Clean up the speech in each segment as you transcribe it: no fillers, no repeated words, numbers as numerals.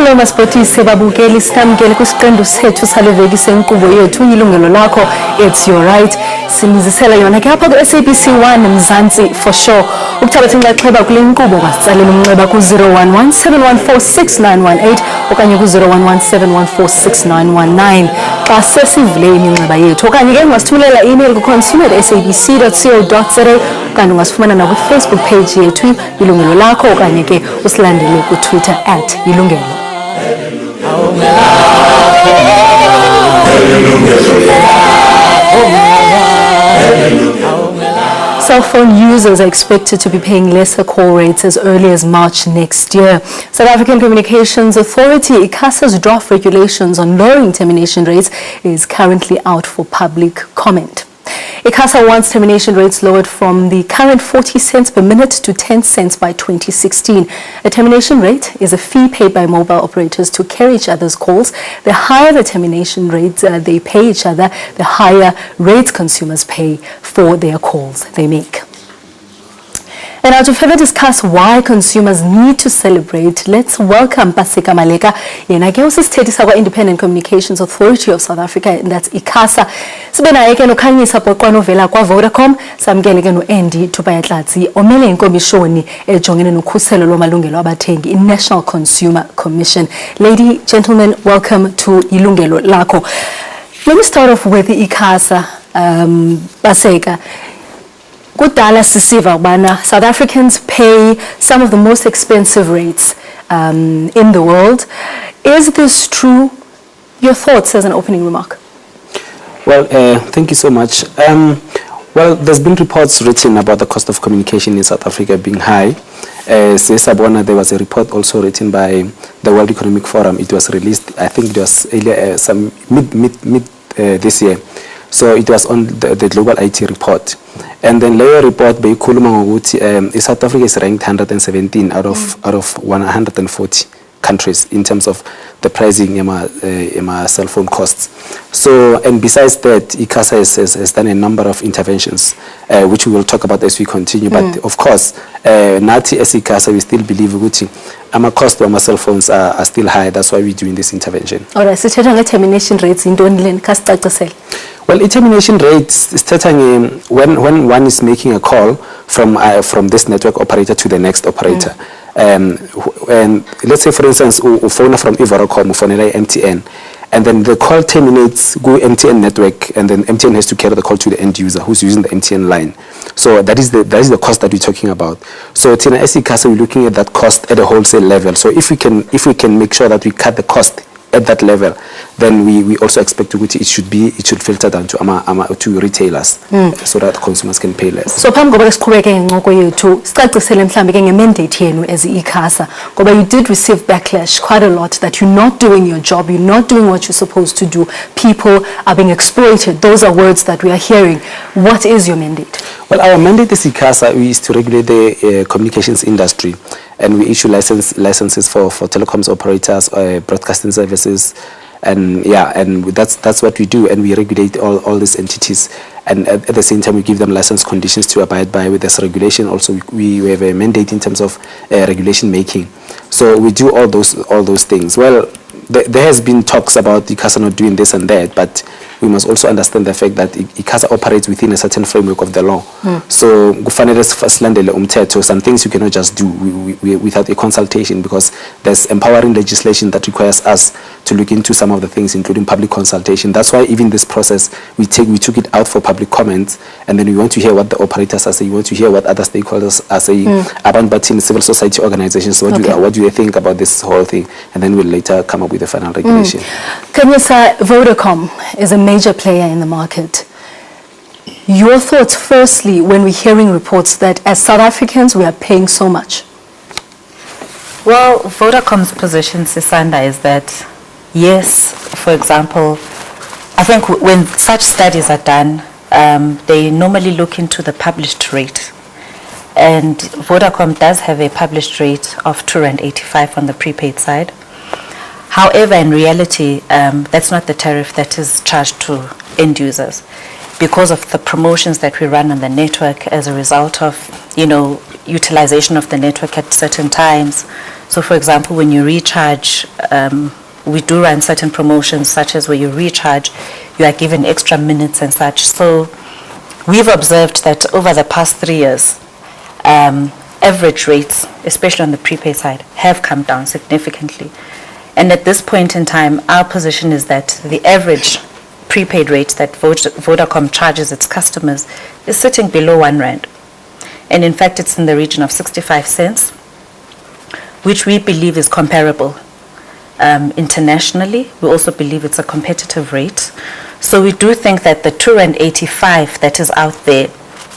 Hello masipotisi babukeli sitamkele kusiqendu sethu saleveki senkqubo yethu Yilungelo Lakho, it's your right. Simizisela yona ke apha ku SABC 1 Mzansi for sure. Ukuthatha inxaxheba kule nkqubo masitsalela umnxeba ku 0117146918 okanye ku 0117146919 xa sesivule iminxeba yethu okanye ke ungasithumelela email ku consumer@sabc.co.za kanti ungasifumana na ku Facebook page yethu Yilungelo Lakho okanye ke usilandele ku Twitter @Yilungelo. Cell phone users are expected to be paying lesser call rates as early as March next year. South African Communications Authority, ICASA's draft regulations on lowering termination rates is currently out for public comment. ICASA wants termination rates lowered from the current 40 cents per minute to 10 cents by 2016. A termination rate is a fee paid by mobile operators to carry each other's calls. The higher the termination rates they pay each other, the higher rates consumers pay for their calls they make. And now to further discuss why consumers need to celebrate, let's welcome Pasika Maleka, yena ke usisithethisa kwa Independent Communications Authority of South Africa, and that's ICASA. Sibe naye ke nokhanyisa poqwana ovela kwa Vodacom, samkele ke no-Andy Tubayatlatsi omele inkomishoni ejongene nokhuselo lwamalungelo abathengi i-National Consumer Commission. Ladies, gentlemen, welcome to Yilungelo Lakho. Let me start off with ICASA, Pasika. Kudala sisiva ubana South Africans pay some of the most expensive rates in the world. Is this true? Your thoughts as an opening remark. Well, thank you so much. Well, there's been reports written about the cost of communication in South Africa being high. There was a report also written by the World Economic Forum. It was released, I think it was earlier, some mid this year. So it was on the Global IT report. And then later report by South Africa is ranked 117 out of 140 countries in terms of the pricing cell phone costs. So, and besides that, ICASA has done a number of interventions, which we will talk about as we continue. But of course, Nati as ICASA, we still believe our cost of our cell phones are still high. That's why we're doing this intervention. All right, so termination rates in Donlen, well, termination rates is when one is making a call from this network operator to the next operator. And let's say, for instance, a phone from Vodacom, phone MTN, and then the call terminates, go MTN network, and then MTN has to carry the call to the end user who's using the MTN line. So that is the cost that we're talking about. So Tina ICASA, we're looking at that cost at a wholesale level. So if we can make sure that we cut the cost at that level, then we also expect it should filter down to retailers, so that consumers can pay less. So phambi ngoba siqhubeke ngencoko yethu sicacisele mhlambe ke nge-mandate yenu as ICASA ngoba you did receive backlash quite a lot that you're not doing your job, you're not doing what you're supposed to do, people are being exploited. Those are words that we are hearing. What is your mandate? Well, our mandate as ICASA is to regulate the communications industry, and we issue licenses for telecoms operators, broadcasting services, and that's what we do, and we regulate all these entities, and at the same time we give them license conditions to abide by with this regulation. Also, we have a mandate in terms of regulation making, so we do all those things. Well, there has been talks about ICASA not doing this and that, but we must also understand the fact that ICASA operates within a certain framework of the law. So some things you cannot just do without a consultation, because there's empowering legislation that requires us to look into some of the things, including public consultation. That's why even this process, we took it out for public comments, and then we want to hear what the operators are saying, we want to hear what other stakeholders are saying, about civil society organizations, what do they think about this whole thing, and then we'll later come up with the final regulation. Kanyisa, Vodacom is a major player in the market. Your thoughts firstly when we're hearing reports that as South Africans we are paying so much? Well, Vodacom's position, Sisanda, is that yes, for example, I think when such studies are done, they normally look into the published rate, and Vodacom does have a published rate of R2.85 on the prepaid side. However, in reality, that's not the tariff that is charged to end users, because of the promotions that we run on the network as a result of, utilization of the network at certain times. So for example, when you recharge, we do run certain promotions such as where you recharge, you are given extra minutes and such. So we've observed that over the past 3 years, average rates, especially on the prepaid side, have come down significantly. And at this point in time, our position is that the average prepaid rate that Vodacom charges its customers is sitting below R1. And in fact, it's in the region of 65 cents, which we believe is comparable internationally. We also believe it's a competitive rate. So we do think that the R2.85 that is out there,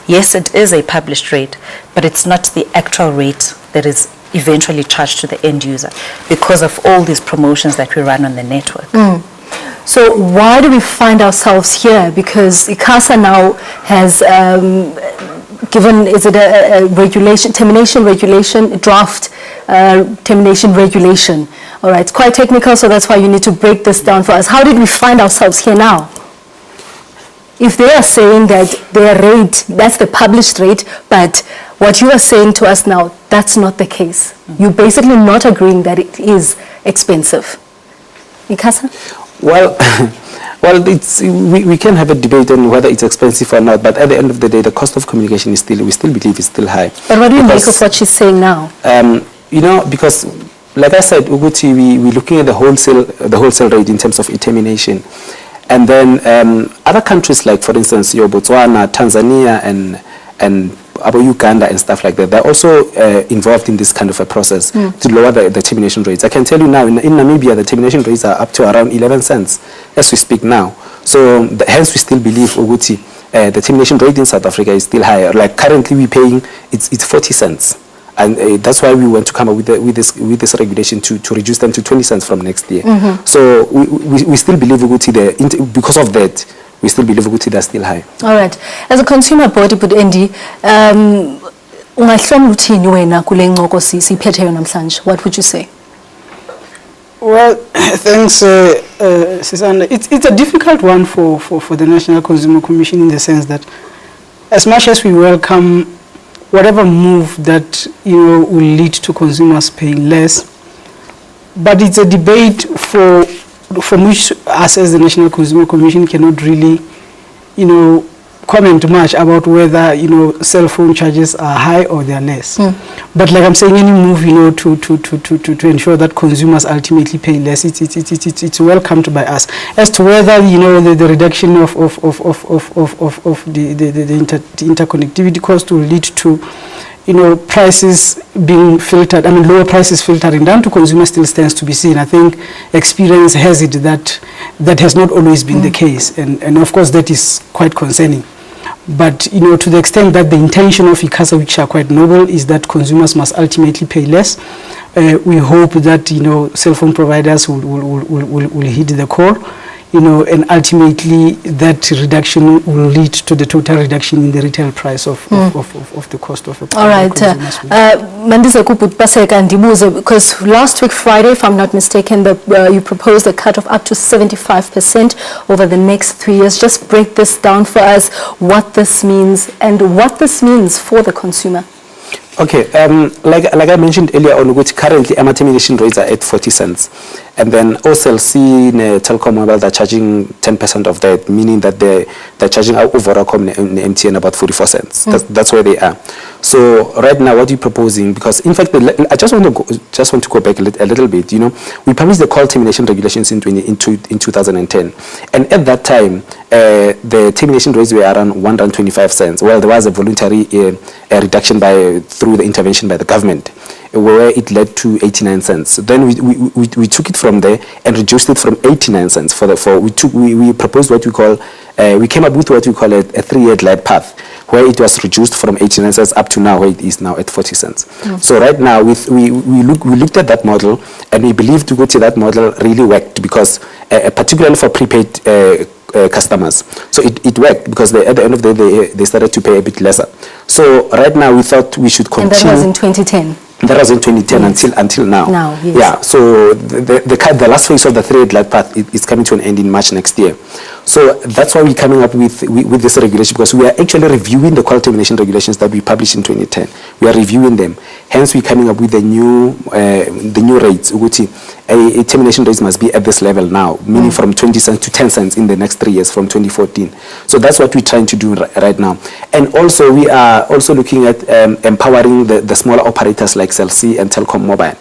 yes, it is a published rate, but it's not the actual rate that is eventually charged to the end user because of all these promotions that we run on the network. So why do we find ourselves here? Because ICASA now has given, is it a regulation, termination regulation, draft termination regulation. All right, it's quite technical, so that's why you need to break this down for us. How did we find ourselves here now? If they are saying that their rate, that's the published rate, but what you are saying to us now, that's not the case. You're basically not agreeing that it is expensive. ICASA? Well, we can have a debate on whether it's expensive or not, but at the end of the day, the cost of communication is still, we still believe is still high. But what do you make of what she's saying now? You know, because like I said, Uguti, we're looking at the wholesale rate in terms of termination. And then other countries like, for instance, Botswana, Tanzania, and Uganda and stuff like that, they're also involved in this kind of a process to lower the termination rates. I can tell you now, in Namibia, the termination rates are up to around 11 cents as we speak now. So hence we still believe, Uguti, the termination rate in South Africa is still higher. Like currently we're paying, it's 40 cents. And that's why we want to come up with this regulation to reduce them to 20 cents from next year. So we still believe, Uguti, because of that, we still believe Uguti they're still high. All right. As a consumer body, but Andy, what would you say? Well, thanks, Susanna. It's a difficult one for the National Consumer Commission in the sense that as much as we welcome whatever move that will lead to consumers paying less, but it's a debate from which us as the National Consumer Commission cannot really, comment much about whether cell phone charges are high or they are less. But like I'm saying, any move to ensure that consumers ultimately pay less, it's welcomed by us. As to whether the reduction of the interconnectivity cost will lead to prices being filtered, lower prices filtering down to consumers still stands to be seen. I think experience has it that has not always been the case, and of course that is quite concerning. But to the extent that the intention of ICASA, which are quite noble, is that consumers must ultimately pay less, we hope that cell phone providers will heed the call. And ultimately that reduction will lead to the total reduction in the retail price of the cost of a product. All right. Because last week Friday, if I'm not mistaken, you proposed a cut of up to 75% over the next 3 years. Just break this down for us, what this means and what this means for the consumer. Okay, like I mentioned earlier on, currently termination rates are at 40 cents. And then OCLC and Telkom Mobile, they're charging 10% of that, meaning that they're charging out Vodacom and MTN about 44 cents. That's where they are. So right now, what are you proposing? Because in fact, I just want to go back a little bit. We published the call termination regulations in 2010, and at that time, the termination rates were around R1.25. Well, there was a voluntary reduction through the intervention by the government, where it led to 89 cents. Then we took it from there and reduced it from 89 cents we proposed what we call we came up with what we call a 3-year glide path, where it was reduced from 89 cents up to now where it is now at 40 cents. So right now we looked at that model, and we believe to go to that model really worked, because particularly for prepaid customers. So it worked, because at the end of the day they started to pay a bit lesser. So right now we thought we should continue. And that was in 2010. That was in 2010 until now. Now, yes. Yeah, so the last phase of the 3-year glide path is coming to an end in March next year. So that's why we're coming up with this regulation, because we are actually reviewing the quality termination regulations that we published in 2010. We are reviewing them. Hence, we're coming up with the new rates. A termination rate must be at this level now, meaning from 20 cents to 10 cents in the next 3 years from 2014. So that's what we're trying to do right now. And also, we are also looking at empowering the smaller operators like Cell C and Telkom Mobile,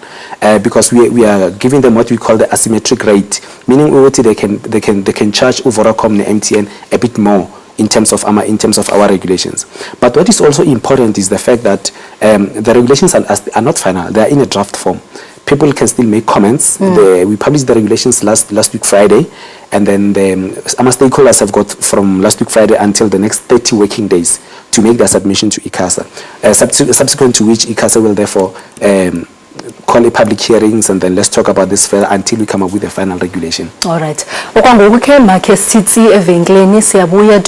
because we are giving them what we call the asymmetric rate, meaning they can charge Vodacom and MTN a bit more in terms of our regulations. But what is also important is the fact that the regulations are not final; they are in a draft form. People can still make comments. We published the regulations last week Friday, and then our stakeholders have got from last week Friday until the next 30 working days to make their submission to ICASA. Subsequent to which ICASA will therefore call a public hearings, and then let's talk about this further until we come up with a final regulation. All right. Do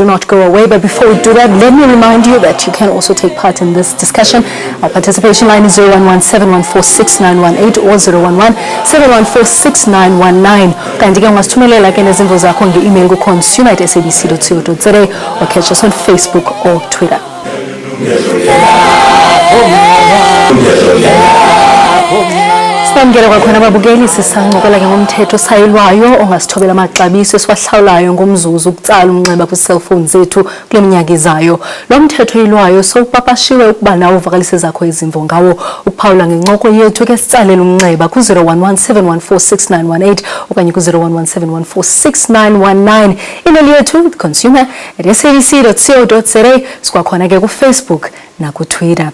not go away. But before we do that, let me remind you that you can also take part in this discussion. Our participation line is 011-714-6918 or 011-714-6919. Kanti-ke ungasithumelela ke nezinto zakho nge-email ku-consumer@sabc.co.za or catch us on Facebook or Twitter. Sibamkele kwakhona ababukeli, sisancokola ke ngomthetho osayilwayo ongasithobela amaxabiso esiwahlawulayo ngomzuzu ukutsala umnxeba kwi-cellphone zethu kule minyaka izayo. Lo mthetho oyilwayo sowupapashiwe ukuba nawo uvakalise zakho izimvo ngawo. Uphawula ngencoko yethu ke sitsalela umnxeba ku-011-714-6918 okanye ku-011-714-6919. Email yethu consumer@sabc.co.za. Sikwakhona ke ku-Facebook naku-Twitter.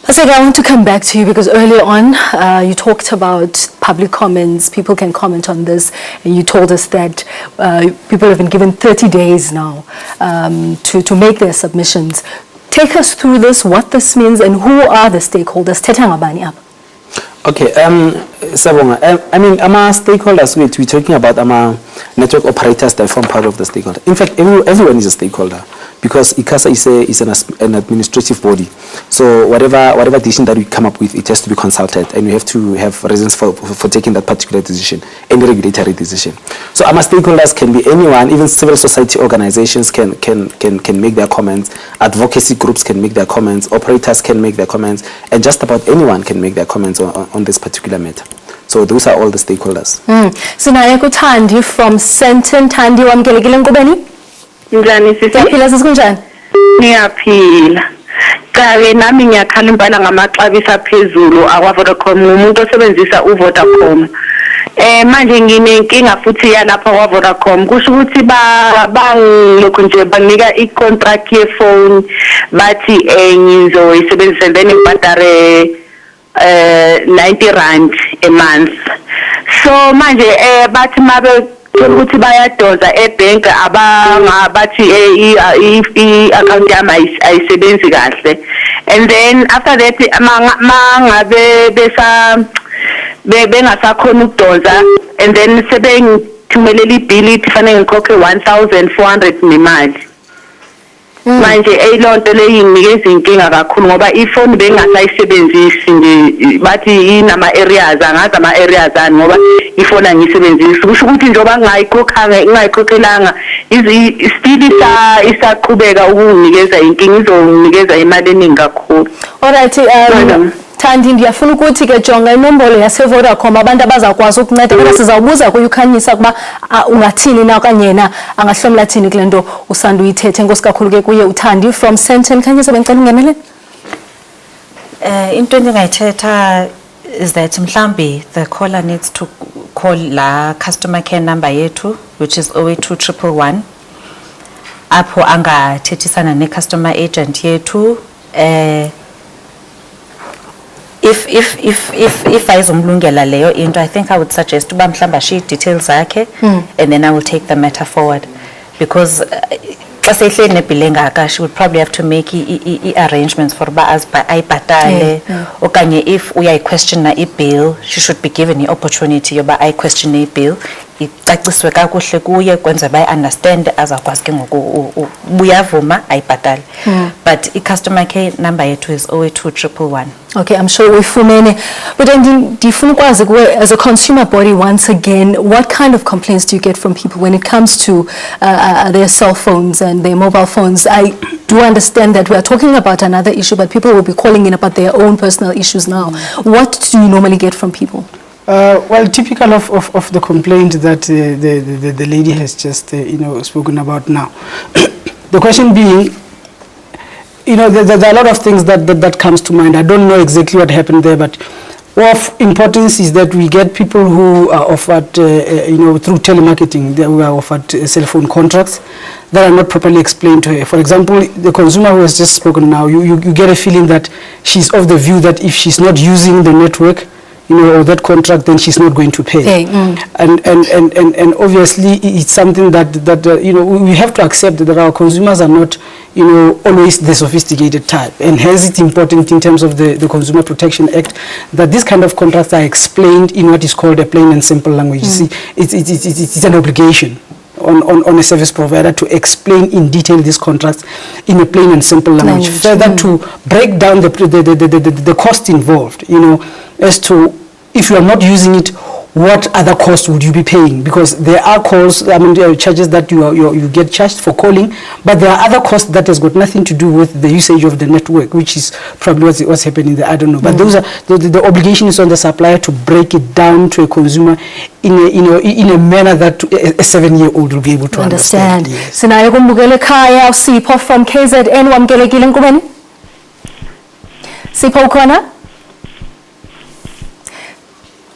Aseka, I want to come back to you because earlier on you talked about public comments. People can comment on this, and you told us that people have been given 30 days now to make their submissions. Take us through this, what this means, and who are the stakeholders? Okay, Sabonga, I mean, our stakeholders, we're talking about our network operators that form part of the stakeholder. In fact, everyone is a stakeholder, because ICASA is an administrative body. So whatever decision that we come up with, it has to be consulted, and we have to have reasons for taking that particular decision, any regulatory decision. So our stakeholders can be anyone, even civil society organizations can make their comments, advocacy groups can make their comments, operators can make their comments, and just about anyone can make their comments on this particular matter. So those are all the stakeholders. Sinaye kuThandi from Senton. Thandi, wamkelekile nkubeni? Njani sisi? Uyaphila sisi kunjani? Ngiyaphila. Kabe nami ngiyakhala impala ngamaxabiso aphezulu akwa Vodacom, umuntu osebenzisa uVodacom. Manje nginenkinga futhi yalapha kwa Vodacom. Kusho ukuthi bangilokho nje banika i-contract ye-phone bathi ngizoyisebenzisa then ngibhadare 90 rand a month. So manje bathi mabe ukuthi bayadoza ebank bathi i-account yami ayisebenzi kahle, and then after that mangabe bengasakhona ukudoza, and then sebengithumelela ibill ithi fanele ngikhokhe 1400 nemali. Manje lonto leyinikeza inkinga kakhulu ngoba ifoni bengasayisebenzisi nje, bathi inama areas, angazi ama areas ani ngoba ifoni angiyisebenzisi. Kusho ukuthi njoba ngingayikhokelanga still isaqhubeka ukunginikeza inkinga, izonginikeza imali eningi kakhulu. Alright, Thandi, ndiyafuna ukuthi ke jonga inombolo yaseVodacom abantu abazakwazi ukunceda, kodwa sizawubuza kuyikhanyisa kuba ungathini na okanye yena angahlomla thini kule nto usanda uyithethe. Nkosi kakhulu ke kuye uThandi from Senton. Khanyisa bengicela ungenele. Into endingayithetha is that mhlambi the caller needs to call la customer care number yethu, which is 08211, apho angathethisana ne-customer agent yethu. If ayizomlungela leyo into, I think I would suggest uba mhlamba she details zakhe, and then I will take the matter forward, because xa seyihleli nebill engaka, she would probably have to make arrangements for uba ayibhatale, okanye if uyayiquestiona ibill, she should be given the opportunity yoba ayiquestione ibill icaciswe kakuhle kuye kwenze bayi-understand azakwazi ke ngoku buyavuma ayibhatale. But i-customer care number yethu is 08211. Okay, I'm sure uyifumene. But ndifuna ukwazi kuwe, as a consumer body, once again, what kind of complaints do you get from people when it comes to their cell phones and their mobile phones? I do understand that we are talking about another issue, but people will be calling in about their own personal issues now. What do you normally get from people? Well, typical of the complaint that the lady has just spoken about now. The question being, there are a lot of things that comes to mind. I don't know exactly what happened there, but of importance is that we get people who are offered, through telemarketing, they were offered cell phone contracts that are not properly explained to her. For example, the consumer who has just spoken now, you get a feeling that she's of the view that if she's not using the network, or that contract, then she's not going to pay. And obviously it's something that we have to accept that our consumers are not always the sophisticated type, and hence it's important in terms of the Consumer Protection Act that these kind of contracts are explained in what is called a plain and simple language. You see, it's an obligation on a service provider to explain in detail these contracts in a plain and simple language. Further, to break down the cost involved, as to if you are not using it, what other costs would you be paying? Because there are calls, there are charges that you get charged for calling, but there are other costs that has got nothing to do with the usage of the network, which is probably what's happening there. I don't know. But those are the obligation is on the supplier to break it down to a consumer in a manner that a 7-year-old will be able to understand. Sinayo kumbukele khaya Sipho from KZN wamkelekile nkubeni? Sipho ukhona?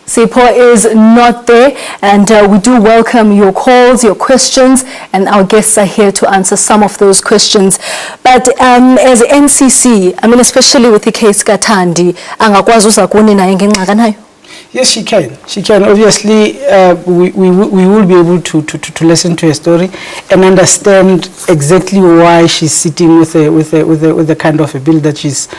Sipho is not there, and we do welcome your calls, your questions, and our guests are here to answer some of those questions. But as NCC, especially with the case Katandi, angakwazi usakuni na ngenxa kanayo? Yes, she can. She can. Obviously, we will be able to listen to her story and understand exactly why she's sitting with the kind of a bill that she's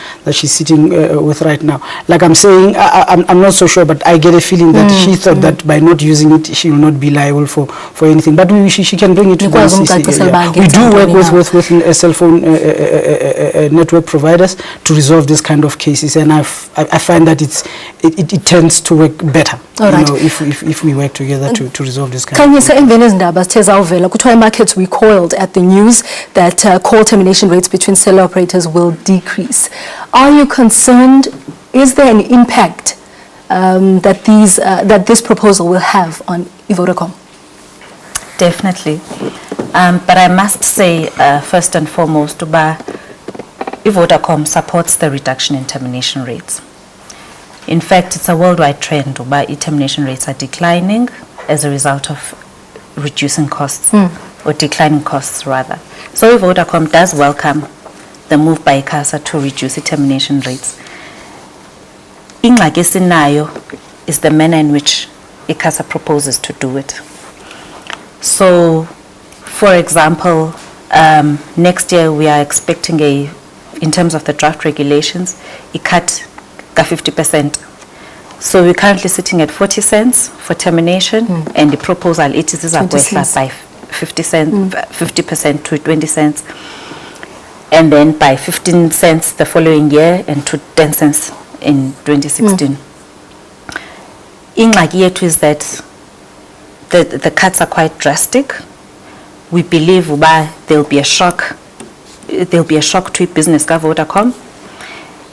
sitting with right now. Like I'm saying, I'm not so sure, but I get a feeling that she thought that by not using it, she will not be liable for anything. But she can bring it to the NCC. We do work with cell phone network providers to resolve this kind of cases, and I find that it tends to work better. All right. If we work together to resolve this kind of thing. Kuthiwa markets recoiled at the news that call termination rates between cellular operators will decrease. Are you concerned? Is there an impact that this proposal will have on Vodacom? Definitely. But I must say, first and foremost, Vodacom supports the reduction in termination rates. In fact, it's a worldwide trend where termination rates are declining as a result of reducing costs, or declining costs rather. So Vodacom does welcome the move by ICASA to reduce the termination rates. Ingxaki esinayo is the manner in which ICASA proposes to do it. So, for example, next year we are expecting in terms of the draft regulations, a cut 50%. So we're currently sitting at 40 cents for termination, and the proposal it is by 50% to 20 cents, and then by 15 cents the following year, and to 10 cents in 2016. Ingxaki yethu is that the cuts are quite drastic. We believe there'll be a shock. There'll be a shock to business ka Vodacom.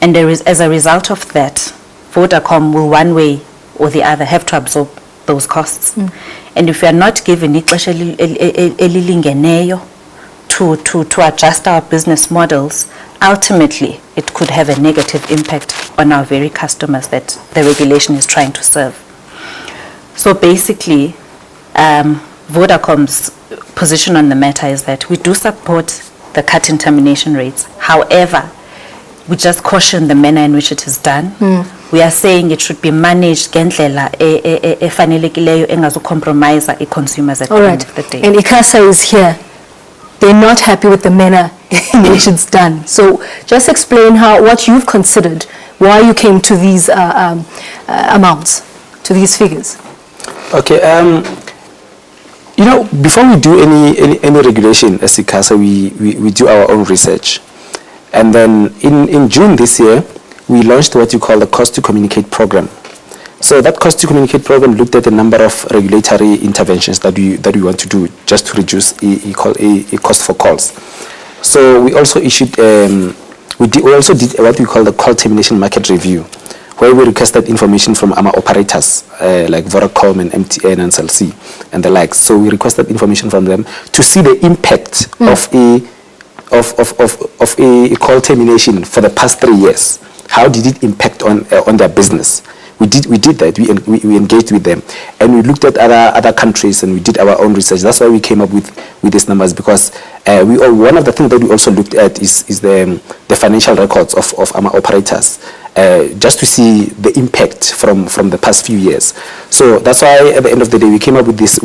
And as a result of that, Vodacom will one way or the other have to absorb those costs. And if we are not given ixesha elilingeneyo to adjust our business models, ultimately it could have a negative impact on our very customers that the regulation is trying to serve. So basically, Vodacom's position on the matter is that we do support the cut in termination rates. However, we just caution the manner in which it is done. We are saying it should be managed ngendlela efanelekileyo engazucompromise consumers at the end of the day. And ICASA is here. They're not happy with the manner in which it's done. So just explain what you've considered, why you came to these amounts, to these figures. Okay. You know, before we do any regulation as ICASA, we do our own research. And then in June this year, we launched what you call the Cost to Communicate program. So that Cost to Communicate program looked at a number of regulatory interventions that we want to do just to reduce a cost for calls. So we also issued, we also did what we call the call termination market review, where we requested information from our operators like Vodacom and MTN and SABC and the likes. So we requested information from them to see the impact of a call termination for the past 3 years. How did it impact on their business? We did that. We engaged with them, and we looked at other countries, and we did our own research. That's why we came up with these numbers, because one of the things that we also looked at is the financial records of our operators, just to see the impact from the past few years. So that's why at the end of the day we came up with this,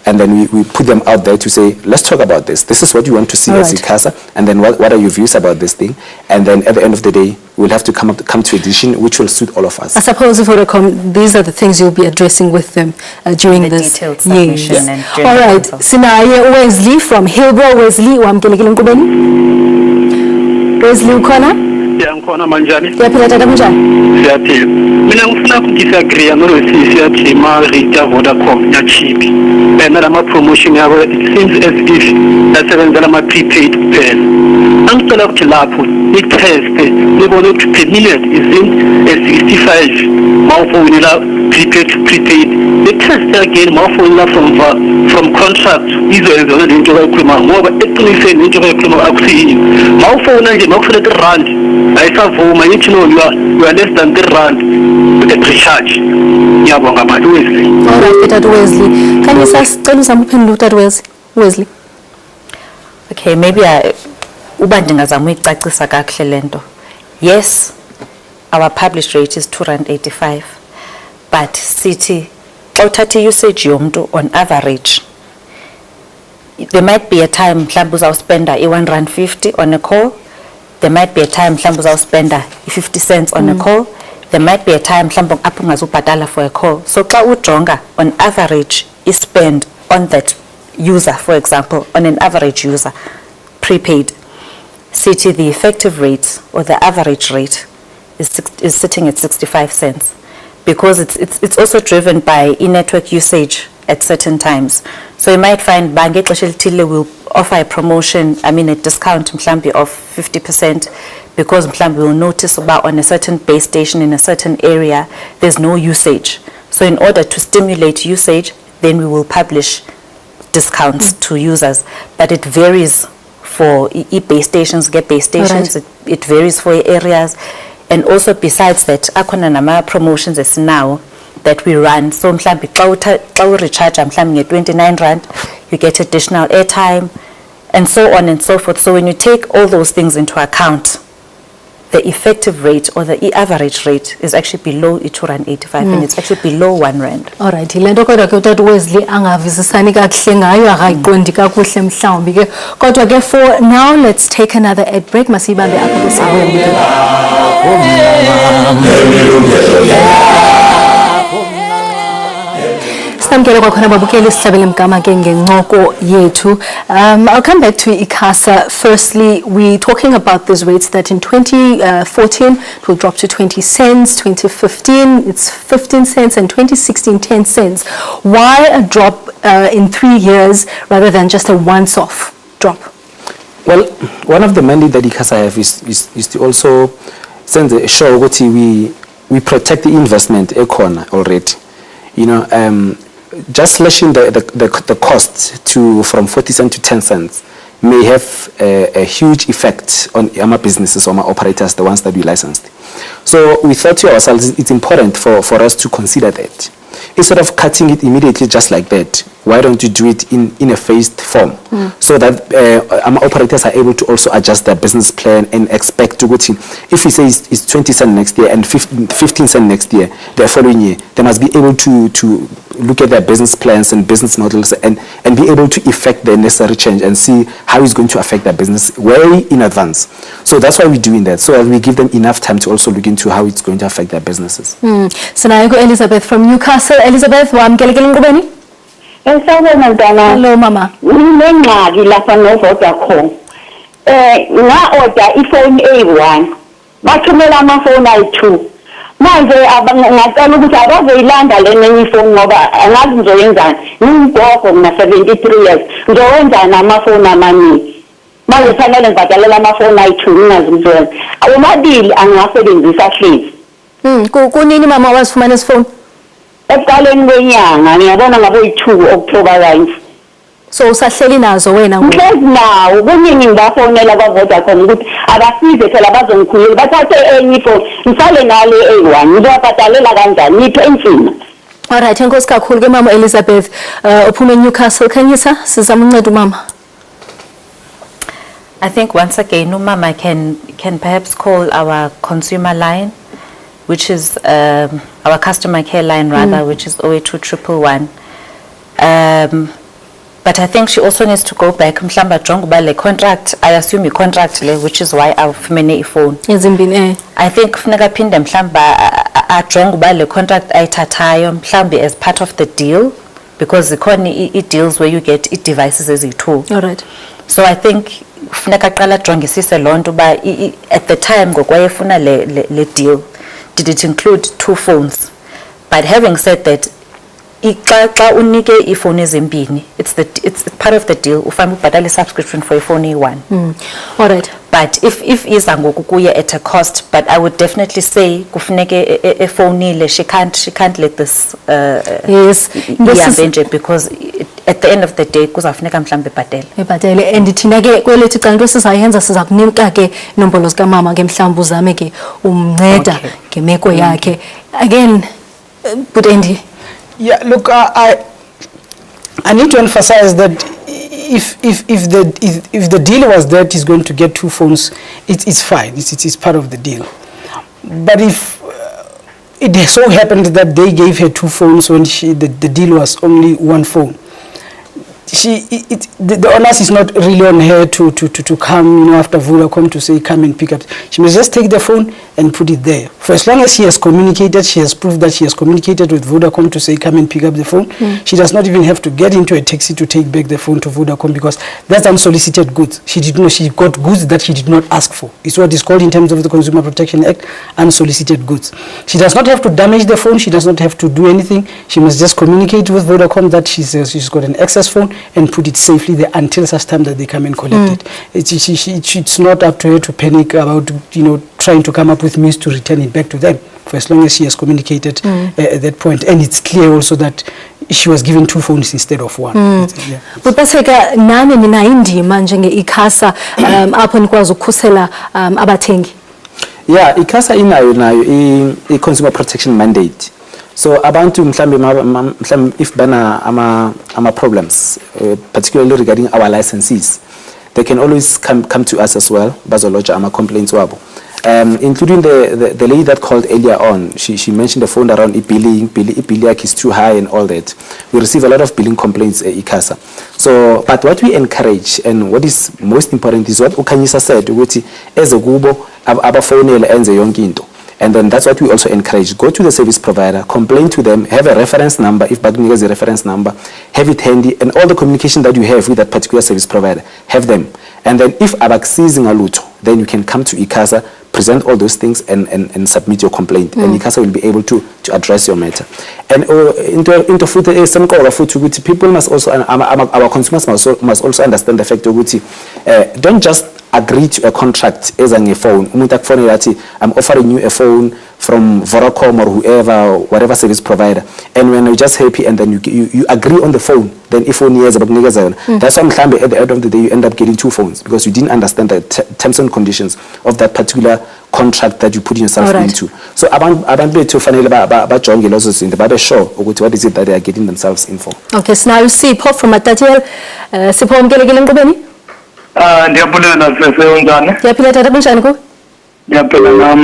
and then we put them out there to say, let's talk about this. This is what you want to see as ICASA, and then what are your views about this thing? And then at the end of the day, we'll have to come to a decision which will suit all of us. I suppose these are the things you'll be addressing with them during The this. detailed submission and during All the right. council. Sinaye Wesley from Hillbrow. Wesley, wamkelekile nkubeni. Wesley ukhona? Ngikhona manjani? Uyaphila tata kunjani? Siyaphila. Mina ngifuna ukudisagree nolosisi yathi ma-rate ya-Vodacom yachipi. Nalama promotion yabo, it seems as if nasebenzela ama-prepaid kuphela. Angicela ukuthi lapho ni-teste nibone ukuthi per minute is in 65 mawufonela prepaid to prepaid. Ni-teste again mawufonela from contract izoyenza le nto abayikhuluma ngoba eqiniseni into abayikhuluma akusiyo. Mawufona nje mawufuna i-rand ayisavuma yithi no you are less than R3 at recharge. Ngiyabonga manje Wesley. All right, Tata Wesley. Can you sicela uzama uphendula Tata Wesley? Okay, maybe uba ndingazama uyicacisa kakuhle lento. Yes, our published rate is R2.85, but sithi xa uthatha usage yomntu on average, there might be a time mhlawumbe uzawuspenda i-R1.50 on a call. There might be a time mhlawumbe uzawuspenda i-50 cents on a call. There might be a time mhlawumbe apho ungazubhatala for a call. So xa ujonga on average spend on that user, for example, on an average user prepaid, sithi the effective rate or the average rate is sitting at 65 cents, because it's also driven by network usage at certain times. So you might find ngexesha elithile will offer a promotion, I mean a discount mhlambi of 50%, because mhlambi will notice about on a certain base station in a certain area there's no usage. So in order to stimulate usage, then we will publish discounts to users, but it varies for base stations, get base stations, it varies for areas. And also besides that, akhona nama promotions as now that we run. So mhlambi xa u-recharge mhlambi nge-R29, you get additional airtime, and so on and so forth. So when you take all those things into account, the effective rate or the average rate is actually below R2.85, and it's actually below R1. All right, lento kodwa ke uTata Wesley angavisisani kakuhle ngayo, akayiqondi kakuhle mhlawumbi ke. Kodwa ke for now, let's take another ad break. Masibambe apha kusawulo. I'll come back to ICASA. Firstly, we're talking about these rates that in 2014 it will drop to 20 cents, 2015 it's 15 cents, and 2016 10 cents. Why a drop in 3 years rather than just a once-off drop? Well, one of the mandates that ICASA have is to also send a show what we protect the investment econ already. You know, just slashing the cost from 40 cents to 10 cents may have a huge effect on our businesses, on our operators, the ones that we licensed. So we thought to ourselves, it's important for us to consider that. Instead of cutting it immediately just like that, why don't you do it in a phased form, so that our operators are able to also adjust their business plan and expect to go to, if we say it's 20 cents next year and 15 cents next year, the following year, they must be able to look at their business plans and business models and be able to effect the necessary change and see how it's going to affect their business way in advance. So that's why we're doing that, so that we give them enough time to also look into how it's going to affect their businesses. So now I go Elizabeth from Newcastle. Elizabeth, wamkelekile nkubeni? Esawubona mntana. Hello mama. Nginengxaki lapha noVodacom. Nga-order iphone A1. Bathumela amafoni ayi-2. Manje ngacela ukuthi abazoyilanda lenye ifoni ngoba angazi ngizoyenzani. Ngimgogo mina 73 years. Ngizowenza amafoni amaningi. Manje kufanele ngibhadalela amafoni ayi-2 ngingazi ngizoyenza. Awomabili angasebenzisa hlezi. Kunini mama wasifumana isifoni? Ekuqaleni kwenyanga ngiyabona ngabe uyi-2 October 9. So usahleli nazo wena ngoku? Mhlezi nawo kuningi ngibafonela kwaVodacom ukuthi abasize phela bazongikhulula bathathe enye ifoni ngisale ngale A1 ngizobhadalela kanjani ngiphe insina. Alright, enkosi kakhulu ke mama Elizabeth uphuma eNewcastle. Khanyisa sizama uncedo mama. I think once again, Umama can perhaps call our consumer line, which is our customer care line rather, which is 082 but I think she also needs to go back. Mhlamba jonga uba le contract, I assume contract le, which is why awufumene ifoni. Ezimbini I think funeka phinde mhlamba ajonga uba le contract ayithathayo mhlambi as part of the deal, because zikhona i-deals where you get i-devices eziyi-2. Alright. So I think funeka qala jongisise lonto ba at the time ngokwayefuna le deal, did it include 2 phones? But having said that, xa unike ifoni ezimbini, it's part of the deal. Ufuna ubhadala subscription for ifoni one. Alright. But if iza ngoku kuye at a cost, but I would definitely say kufuneke efonile, she can't let this yes ihambe because at the end of the day kuzafuneka mhlambe bhadele. Ebhadele and thina ke kwelethu xa into sizayenza siza kunika ke inombolo zika mama ke mhlawumbe uzame ke umnceda ngemeko yakhe again. But Andy, yeah, look, I need to emphasize that if the deal was that he's going to get 2 phones, it's fine. It's part of the deal. But if it so happened that they gave her 2 phones when the deal was only 1 phone, the onus is not really on her to come, after Vodacom to say come and pick up. She must just take the phone and put it there. For as long as she has communicated, she has proved that she has communicated with Vodacom to say come and pick up the phone. She does not even have to get into a taxi to take back the phone to Vodacom, because that's unsolicited goods. She got goods that she did not ask for. It's what is called in terms of the Consumer Protection Act, unsolicited goods. She does not have to damage the phone. She does not have to do anything. She must just communicate with Vodacom that she's got an access phone and put it safely there until such time that they come and collect it. It's not up to her to panic about trying to come up with means to return it back to them, for as long as she has communicated at that point. And it's clear also that she was given 2 phones instead of 1. Yeah. But baseka nani nina indima njenge ICASA apho nikwazi ukukhusela abathengi? Yeah, ICASA inayo i-consumer protection mandate. So abantu mhlambe if bana ama problems particularly regarding our licensees, they can always come to us as well, bazoloja ama complaints wabo. Including the lady that called earlier on, she mentioned the phone around billing is too high and all that. We receive a lot of billing complaints at ICASA. So, but what we encourage and what is most important is what Ukanyisa said, ukuthi ezekubo abafonele enze yonke into. And then that's what we also encourage. Go to the service provider, complain to them, have a reference number, if Bagniga has a reference number, have it handy, and all the communication that you have with that particular service provider, have them. And then if abaksizing aluto, then you can come to ICASA, present all those things and submit your complaint. And ICASA will be able to address your matter. And into food, people must also, our consumers must also understand the fact that don't just agree to a contract as a phone. I'm offering you a phone from Vodacom or whoever, whatever service provider, and when you're just happy and then you agree on the phone, then if phone years that's why at the end of the day you end up getting 2 phones, because you didn't understand the terms and conditions of that particular contract that you put yourself into. So abantu to finally bajonge lozo zinto babe sure ukuthi what is it that they are getting themselves in for. Okay, so now you see Pop from Atatiel, Sipho mkelekile ngobeni? Ndiyabulela sese unjani? Ndiyaphila tata kunjani ku? Ndiyaphila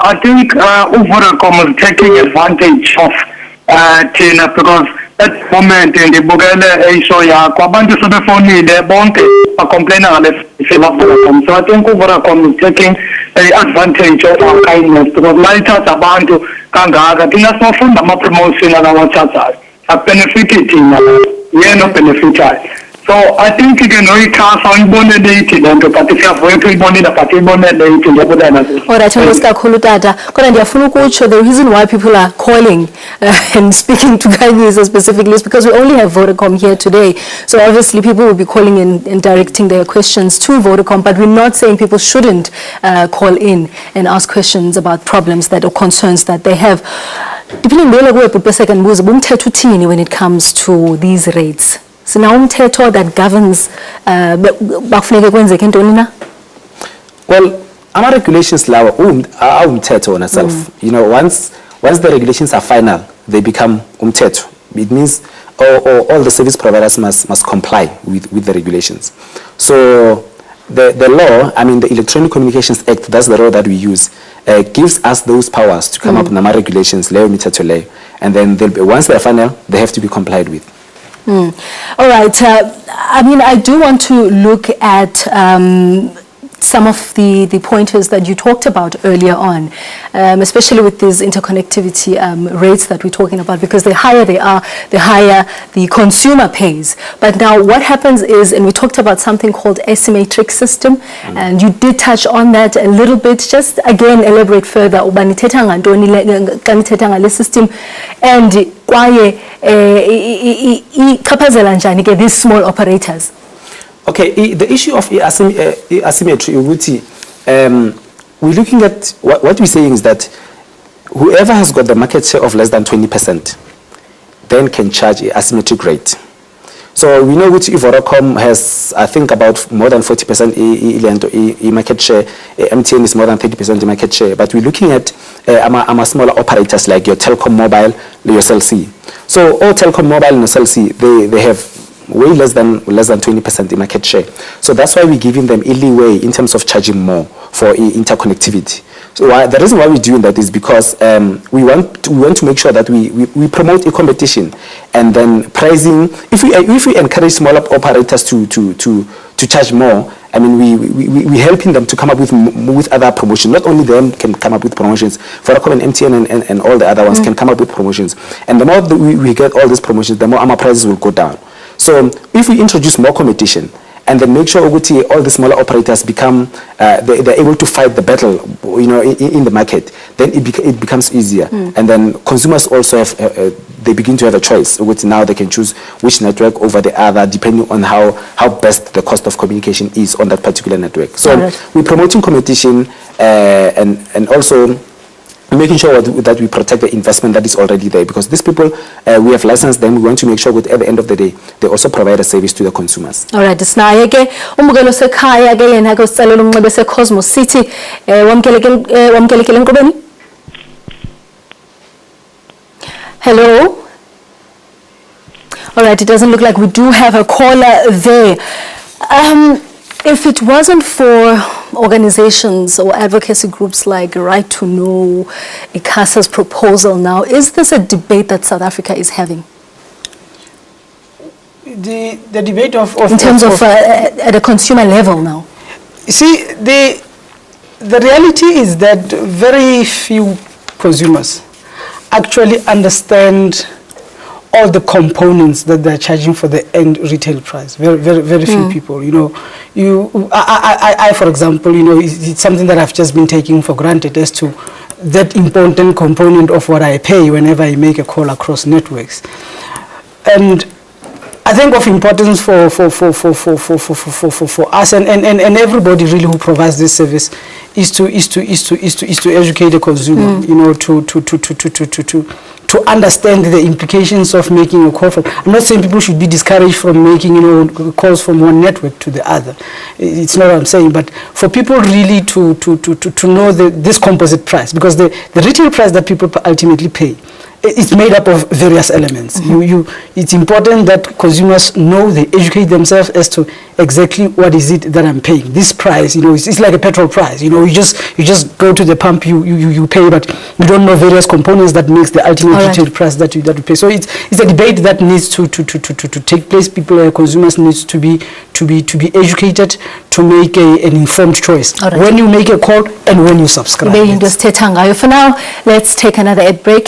I think Vodacom is taking advantage of Tina, because at the moment ndibukele ishow yakho abantu sebefonile bonke bacomplaina ngale Vodacom. So I think Vodacom is taking advantage of our kindness, because mayithatha abantu kangaka thina sifunda ama promotion akawachazayo abenefit thina yena beneficiary. So I think you can really cast on bonnet and to particular for to bonnet a particular bonnet to the other. Alright, kakhulu tata. Kodwa ndiyafuna ukutsho the reason why people are calling and speaking to Kanyisa specifically is because we only have Vodacom here today. So obviously people will be calling and directing their questions to Vodacom, but we're not saying people shouldn't call in and ask questions about problems that or concerns that they have. When it comes to these rates, so now umthetho that governs bakufuneka kwenzeke ntoni na? Well, our regulations law umthetho on itself. You know, once the regulations are final, they become umthetho. It means all the service providers must comply with the regulations. So the law, I mean the Electronic Communications Act, that's the law that we use, gives us those powers to come up with regulations, and then once they're final, they have to be complied with. All right. I mean, I do want to look at some of the pointers that you talked about earlier on, especially with these interconnectivity rates that we're talking about, because the higher they are, the higher the consumer pays. But now what happens is, and we talked about something called asymmetric system, and you did touch on that a little bit. Just again, elaborate further. System and kwaye ichaphazela njani ke these small operators. Okay, the issue of asymmetry, we're looking at what we're saying is that whoever has got the market share of less than 20% then can charge an asymmetric rate. So we know which Vodacom has, I think, about more than 40% market share. MTN is more than 30% market share. But we're looking at smaller operators like your Telkom Mobile, your CellC. So all Telkom Mobile and CellC, they have way less than 20% in market share. So that's why we're giving them a leeway in terms of charging more for interconnectivity. So the reason why we're doing that is because we want to make sure that we promote a competition, and then pricing. If we encourage smaller operators to charge more, I mean we helping them to come up with other promotions. Not only them can come up with promotions, Vodacom and MTN and all the other ones can come up with promotions. And the more we get all these promotions, the more our prices will go down. So if we introduce more competition and then make sure all the smaller operators become they're able to fight the battle, you know, in the market, then it becomes easier. And then consumers also have they begin to have a choice. Now they can choose which network over the other depending on how best the cost of communication is on that particular network. So we're promoting competition and also making sure that we protect the investment that is already there, because these people, we have licensed them. We want to make sure that at the end of the day, they also provide a service to the consumers. All right, sinaye ke umbukelo sekhaya ke yena ke usicelela umnxebe seCosmos City wamkelekele enkqubeni. Hello. All right, it doesn't look like we do have a caller there. If it wasn't for organizations or advocacy groups like Right to Know, ICASA's proposal now, is this a debate that South Africa is having? The debate of in terms of at a consumer level now. See, the reality is that very few consumers actually understand all the components that they're charging for the end retail price. Very few people, you know. I for example, you know, it's something that I've just been taking for granted as to that important component of what I pay whenever I make a call across networks. And I think of importance for us and everybody really who provides this service is to educate the consumer, you know, to understand the implications of making a call from. I'm not saying people should be discouraged from making, you know, calls from one network to the other. It's not what I'm saying, but for people really to know this composite price, because the retail price that people ultimately pay, it's made up of various elements. It's important that consumers know, they educate themselves as to exactly what is it that I'm paying. This price, you know, it's like a petrol price. You know, you just go to the pump, you pay, but you don't know various components that makes the ultimate retail price that you pay. So it's a debate that needs to take place. People, consumers needs to be educated to make an informed choice when you make a call and when you subscribe. For now, let's take another ad break.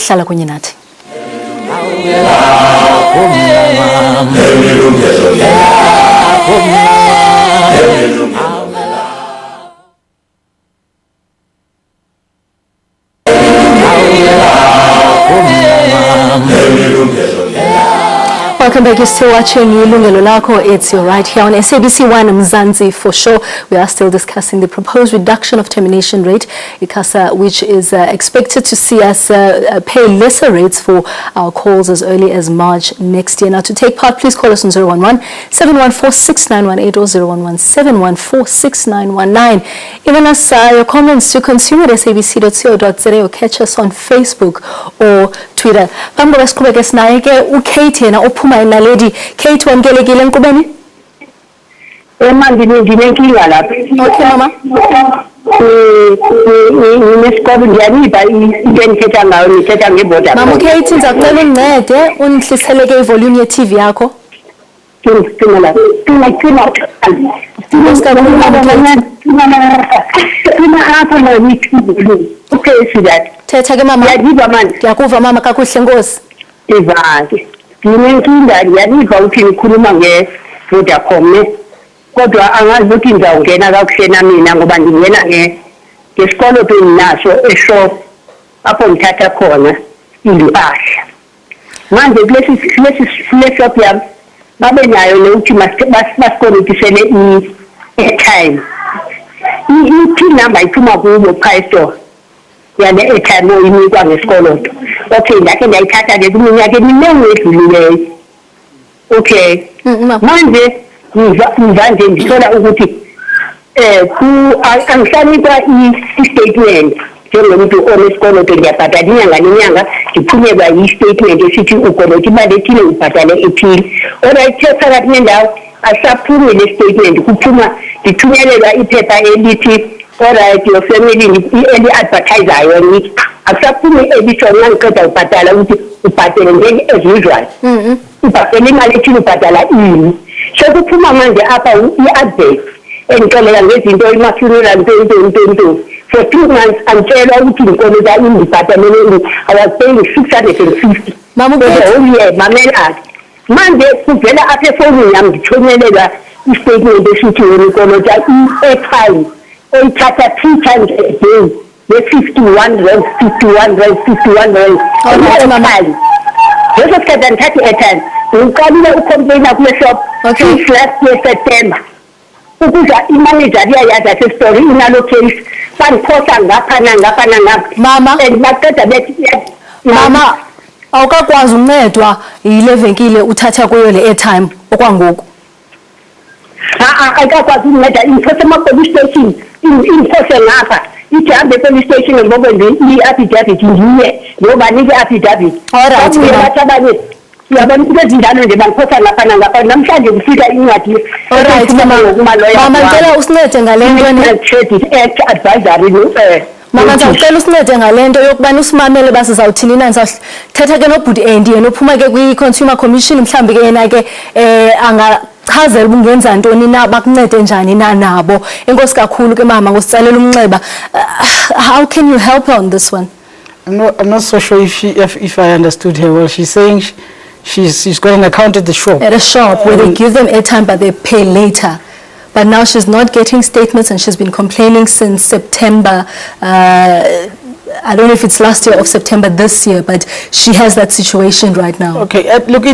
Welcome back. You're still watching Yilungelo Lakho. It's your right here on SABC 1 Mzansi for sure. We are still discussing the proposed reduction of termination rate, ICASA, which is expected to see us pay lesser rates for our calls as early as March next year. Now, to take part, please call us on 011-714-6918 or 011-714-6919. Even us your comments to consumer@sabc.co.za or catch us on Facebook or Twitter. Phambi kwesiqhubeka sinaye ke uKate yena ophuma enaledi. Kate, wamkelekile enkqubeni? Manje ndinenkinga lapha. Okay mama. Nginesikolo ngiyaniba into engithetha ngayo ngithetha ngeborder. Mama uKate, ngizacela ungincede ungihliseleke ivolume ye-TV yakho. Ngicela lapha. Ngicela okay, see that. Thetha ke mama. Ngiyadiba manje. Ngiyakuva mama kakuhle Nkosi. Ivanti. Nginenkinga ngiyaniva ukuthi ngikhuluma nge-Vodacom kodwa angazi ukuthi ngizawungena kakuhle na mina ngoba ngingena ngesikolo enginaso eshop apho ngithatha khona impahla. Manje kulesi shop yami babe nayo nokuthi basikonekisele i-airtime. I-pin number iphuma kubo price store yale airtime oyinikwa ngesikolo. Okay, ndake ndayithatha ke kuminyaka eminingi edlulileyo. Okay. Manje mvanje ngithola ukuthi angihlanikwa i-statement njengomuntu onesikolo ngiyabhadala inyanga nenyanga ngiphunyelwa i-statement esithi ukolota imali ethile ubhadale ethile. Alright, phakathi nendawo asaphumi le statement kuphuma ngithunyelelwa iphepha elithi alright your family eli-advertisayo ngithi akusaphumi edisho ngiqeda ubhadala ukuthi ubhadele njenge as usual. Ubhadela imali ethile ubhadala ini. So kuphuma manje apha i-advert engixolela ngezinto imafuneral nto for 2 months angitshela ukuthi ngikolota indibhadalele I was paying 650. Mama uKate mamela manje kuvela apha efonini yami ngithunyelelwa i-statement esithi wena ukolota i-airtime oyithatha 3 times a day le-51 rand. Leso sikhathi ngithatha i-airtime ngiqalile ucomplaina kule shop since last year September ukuze imanager yayazi asesitory inalo case bangiphosa ngapha nangapha mama and baqeda bethi mama awukakwazi uncedwa yile venkile uthatha kuyo le airtime okwangoku. Akakwazi unceda imphose police station imphose ngapha ithi hambe police station ngoba i-affidavit ngiye ngobanike i-affidavit. Alright abanye yabantu ezinjalo nje bangiphosa lapha nangapha namhlanje kufika incwadi. Alright mama ngicela usincede ngale nto credit act advisory mama ngicela usincede ngale nto yokubana usimamele basizawuthini na ngisathetha ke nobhuti Andy yena ophuma ke kwi-Consumer Commission mhlambi ke yena ke chazela ubungenza ntoni na bakuncede njani na nabo. Enkosi kakhulu ke mama ngosicalela umnxeba. How can you help her on this one? I'm not so sure if I understood her well. She's saying she's got an account at the shop. At a shop where they give them airtime but they pay later. But now she's not getting statements and she's been complaining since September. I don't know if it's last year or September this year, but she has that situation right now. Okay, look,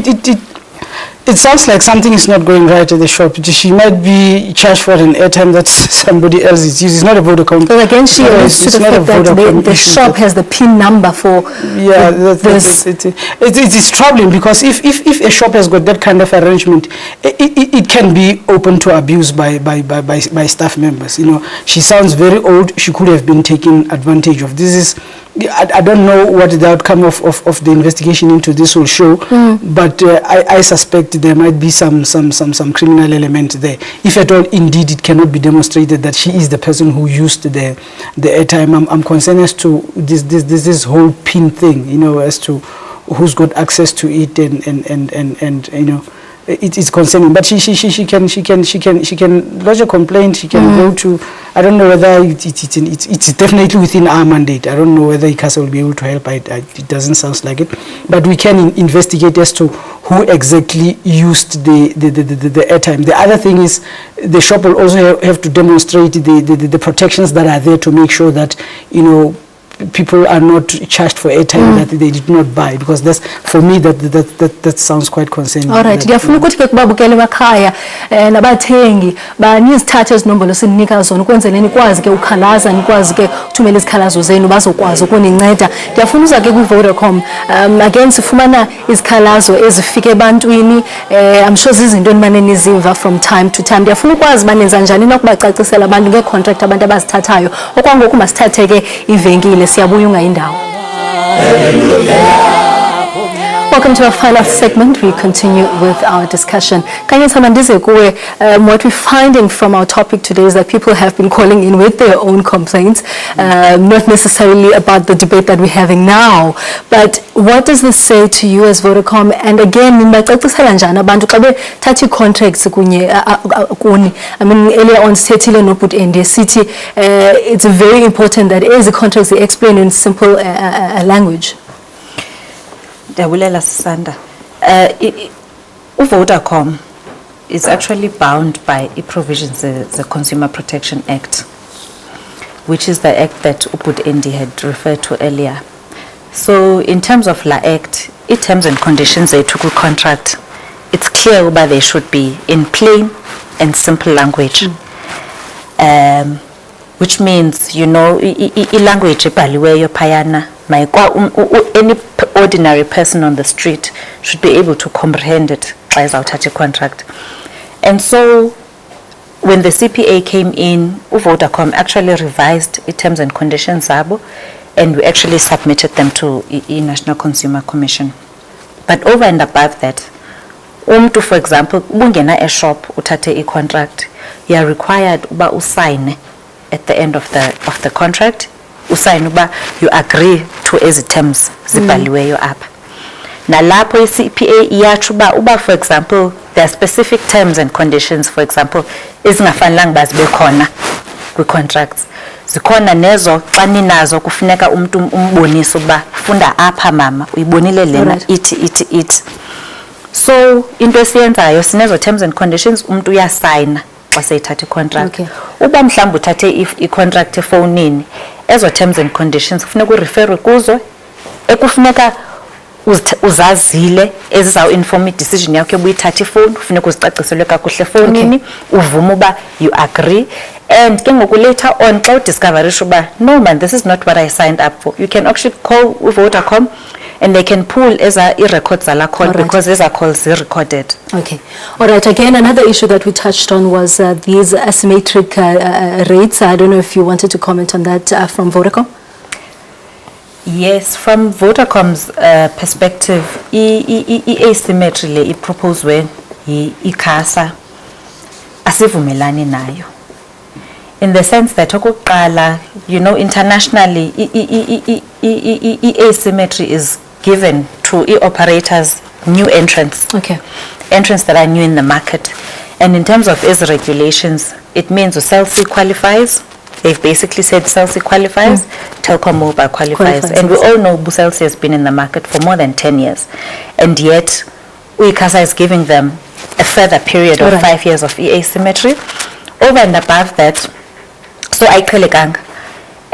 it sounds like something is not going right at the shop. She might be charged for an airtime that somebody else is using. It's not a Vodacom. But again, she alludes to the fact that the shop has the PIN number for this. It is troubling because if a shop has got that kind of arrangement, it can be open to abuse by staff members. You know, she sounds very old. She could have been taken advantage of. This is, I don't know what the outcome of the investigation into this will show, but I suspect there might be some criminal element there. If at all, indeed, it cannot be demonstrated that she is the person who used the airtime. I'm concerned as to this whole PIN thing, you know, as to who's got access to it and you know. It is concerning, but she can lodge a complaint. She can go to. I don't know whether it's definitely within our mandate. I don't know whether ICASA will be able to help. It doesn't sound like it, but we can investigate as to who exactly used the airtime. The other thing is the shop will also have to demonstrate the protections that are there to make sure that, you know, people are not charged for airtime that they did not buy, because that's, for me, that sounds quite concerning. All right, ndiyafuna ukuthi ke kubabukele emakhaya nabathengi banizithathe izinombolo sininika zona ukwenzele nikwazi ke ukhalaza, nikwazi ke uthumela izikhalazo zenu bazokwazi ukuninceda. Ndiyafuna uza ke kwi-Vodacom again sifumana izikhalazo ezifike ebantwini I'm sure zizinto enimane niziva from time to time. Ndiyafuna ukwazi banenza njani nokubacacisela abantu nge-contract abantu abazithathayo okwangoku masithathe ke ivenkile siyabuya ungayindawo. Welcome to our final segment. We continue with our discussion. Kanye Samandize kuwe, what we're finding from our topic today is that people have been calling in with their own complaints, not necessarily about the debate that we're having now, but what does this say to you as Vodacom? And again, abantu xa bethatha contracts kunye kuni. I mean, earlier on, Sethile Noput India City, it's very important that as the contracts they explain in simple language. Dabulela Sisanda. Vodacom is actually bound by provisions the Consumer Protection Act, which is the act that Uput Endi had referred to earlier. So in terms of La Act, in terms and conditions they took a contract, it's clear that they should be in plain and simple language. Which means, you know, language ebhaliweyo phayana any ordinary person on the street should be able to comprehend it as our touch contract. And so when the CPA came in, Vodacom actually revised the terms and conditions and we actually submitted them to the National Consumer Commission. But over and above that, for example, ungena a shop uthathe a contract, you are required uba usign at the end of the contract. Usign uba you agree to ezi terms zibhaliweyo apha. Nalapho i-CPA iyatsho uba for example there are specific terms and conditions, for example ezingafanelanga uba zibe khona kwi-contracts. Zikhona nezo xa ninazo kufuneka umuntu umbonise uba funda apha mama uyibonile lena ithi. So into esiyenzayo sinezo terms and conditions umuntu uyasayina xa seyithatha i-contract. Uba mhlawumbi uthathe i-contract efowunini, ezo terms and conditions kufuneka ureferwe kuzo ekufuneka uzazile ezizawuinform i-decision yakho ebuyithatha ifowuni, kufuneka uzicaciselwe kakuhle efowunini, uvume uba you agree. And ke ngoku later on xa udiscoverisha uba no man, this is not what I signed up for, you can actually call Vodacom and they can pull as a records a call because these are calls recorded. Okay. All right. Again, another issue that we touched on was these asymmetric rates. I don't know if you wanted to comment on that from Vodacom. Yes, from Vodacom's perspective, asymmetry proposed when ICASA asivumelani nayo. In the sense that okokuqala, you know, internationally asymmetry is given to operators, new entrants. Okay. Entrants that are new in the market. And in terms of its regulations, it means SABC qualifies. They've basically said SABC qualifies, Telkom Mobile qualifies. And we all know SABC has been in the market for more than 10 years. And yet, ICASA is giving them a further period of 5 years of asymmetry. Over and above that, so ayiqhelekanga.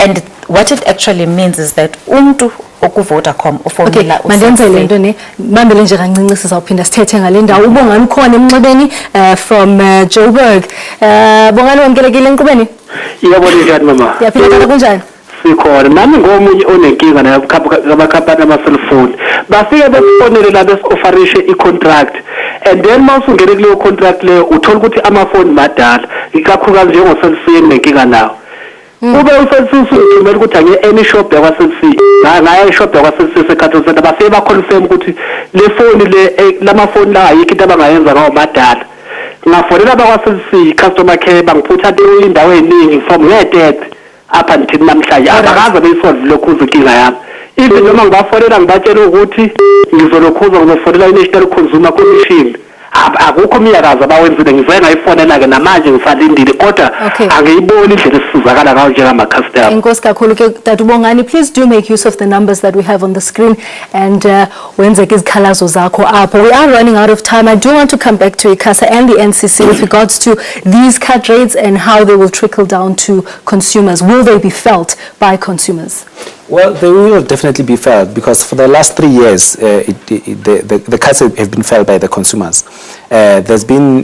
And what it actually means is that umuntu okuVodacom ufonela mandenze lento ne bambele nje kancinci sizawuphinda sithethe ngale ndawo ubongani khona emnxebeni from Joburg. Bongani wamkelekile enkqubeni? Iyabona njani mama? Yaphila kunjani? Sikhona nami ngomunye onenkinga nabakhampani ama-cellphone bafike besifonele la besi-offerishe i-contract and then mawusungene kuleyo contract leyo uthola ukuthi amafoni madala ikakhulukazi njengo-Cell C enenkinga nawo. Ube u-Cell C usungithumela ukuthi ange-any shop yakwa-Cell C ngaya ishop yakwa-Cell C eseCatholic Center bafike baconfirm ukuthi le foni lamafoni la ayikho into abangayenza ngawo madala. Ngafonela bakwa-Cell C customer care bangiphutha indawo eningi from nge-30 apha nithini namhlanje abakaze beyisolve lokhu inkinga yami. Even noma ngibafonela ngibatshela ukuthi ngizolokhuza ngizofonela i-National Consumer Commission akukho umyakazo abawenzile ngizoye ngayifonela-ke namanje ngisalindile kodwa angiyiboni indlela esizakala ngayo njengama-customer. Inkosi kakhulu ke Tata Ubongani, please do make use of the numbers that we have on the screen and wenze ke izikhalazo zakho apho. We are running out of time. I do want to come back to ICASA and the NCC with regards to these cut rates and how they will trickle down to consumers. Will they be felt by consumers? Well, they will definitely be felt because for the last 3 years, the cuts have been felt by the consumers. There's been,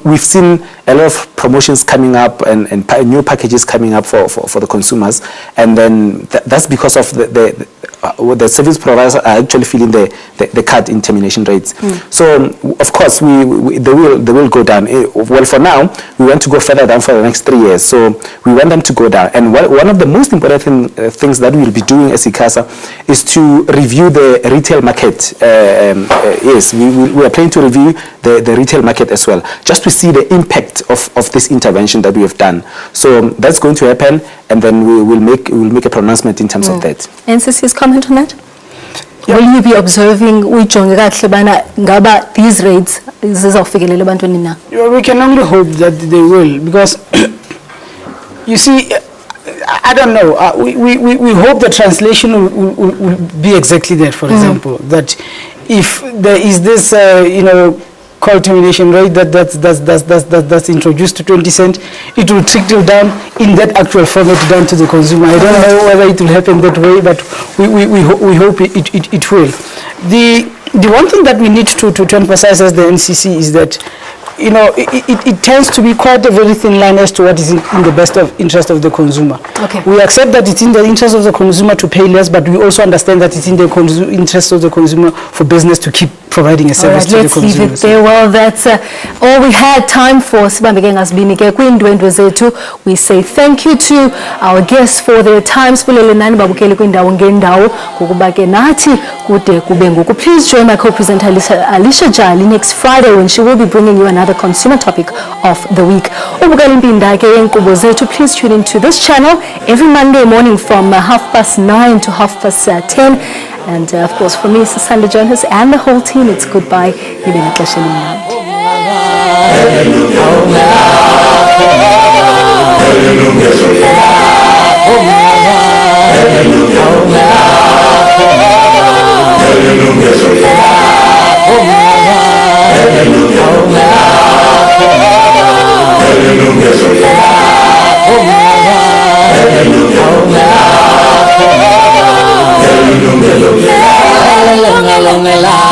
we've seen a lot of promotions coming up and new packages coming up for the consumers, and then that's because of the service providers are actually feeling the cut in termination rates. So of course they will go down. Well, for now we want to go further down for the next 3 years. So we want them to go down. And one of the most important things that we'll be doing as ICASA is to review the retail market. Yes, we are planning to review the retail market as well, just to see the impact of this intervention that we have done. So that's going to happen, and then we'll make a pronouncement in terms of that. NCC's comment on that? Yeah. Will you be observing these rates? We can only hope that they will, because you see, I don't know. We hope the translation will be exactly that. For example, that if there is this, call termination rate that's introduced to 20 cents, it will trickle down in that actual format down to the consumer. I don't know whether it will happen that way, but we hope it will. The one thing that we need to emphasize as the NCC is that it tends to be quite a very thin line as to what is in the best interest of the consumer. Okay. We accept that it's in the interest of the consumer to pay less, but we also understand that it's in the interest of the consumer for business to keep providing a service to the consumer. Let's leave it there. Well, that's all we had time for. We say thank you to our guests for their time. Please join my co-presenter Alicia Jali next Friday when she will be bringing you another consumer topic of the week. Please tune into this channel every Monday morning from 9:30 to 10:30. And of course, for me, Sasanda Jonas and the whole team, it's goodbye. Yilungelo Lakho.